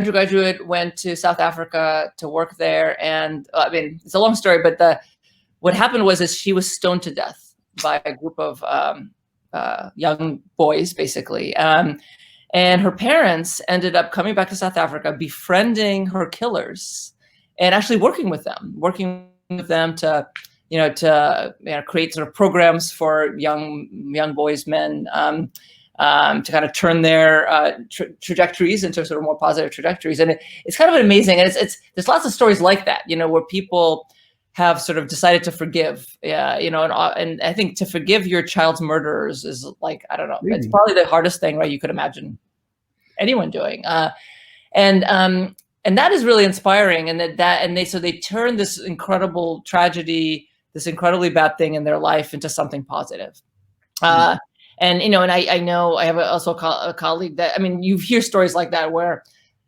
undergraduate, went to South Africa to work there. And I mean, it's a long story, but what happened is she was stoned to death by a group of young boys, basically. And her parents ended up coming back to South Africa, befriending her killers, and actually working with them to create sort of programs for young boys, men, to kind of turn their trajectories into sort of more positive trajectories. And it's kind of amazing. And there's lots of stories like that, where people have sort of decided to forgive, and I think to forgive your child's murderers is like, I don't know, it's probably the hardest thing, right? You could imagine anyone doing, and that is really inspiring. And so they turn this incredible tragedy, this incredibly bad thing in their life, into something positive. And I know I have also a colleague that, I mean, you hear stories like that where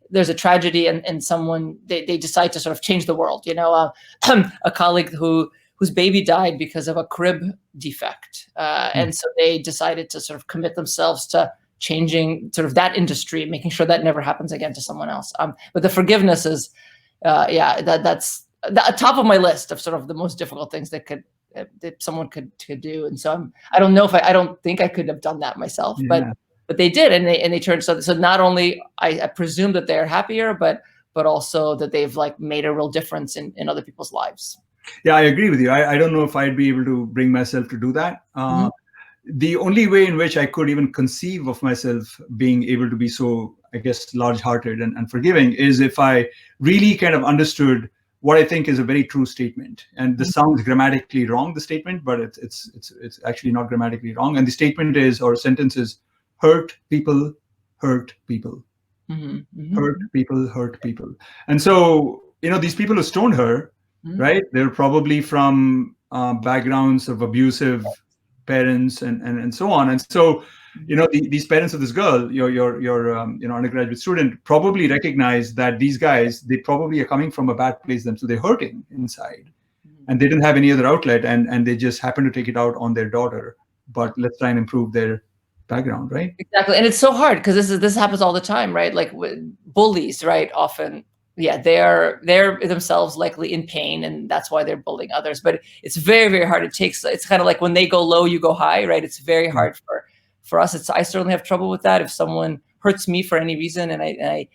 there's a tragedy and someone, they decide to sort of change the world. A colleague whose baby died because of a crib defect. And so they decided to sort of commit themselves to changing sort of that industry, making sure that never happens again to someone else. But the forgiveness is, that's the top of my list of sort of the most difficult things that someone could do. And so I don't think I could have done that myself, but they did, and they turned. So not only I presume that they're happier, but also that they've like made a real difference in other people's lives. Yeah, I agree with you. I don't know if I'd be able to bring myself to do that. The only way in which I could even conceive of myself being able to be so, I guess, large-hearted and forgiving is if I really kind of understood what I think is a very true statement. And this sounds grammatically wrong, the statement, but it's actually not grammatically wrong. And the statement is, or sentence is, hurt people, hurt people. Hurt people, hurt people. And so, these people who stoned her, right? They're probably from backgrounds of abusive parents and so on. And so, these parents of this girl, your undergraduate student, probably recognize that these guys, they probably are coming from a bad place themselves. So they're hurting inside, and they didn't have any other outlet, and they just happen to take it out on their daughter. But let's try and improve their background, right? Exactly. And it's so hard because this happens all the time, right? Like with bullies, right? Often, they're themselves likely in pain, and that's why they're bullying others. But it's very, very hard. It's kind of like when they go low, you go high, right? It's very hard for us. I certainly have trouble with that. If someone hurts me for any reason, and I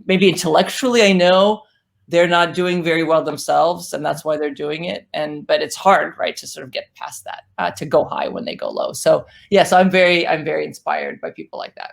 maybe intellectually I know they're not doing very well themselves, and that's why they're doing it. But it's hard, right, to sort of get past that, to go high when they go low. So I'm very inspired by people like that.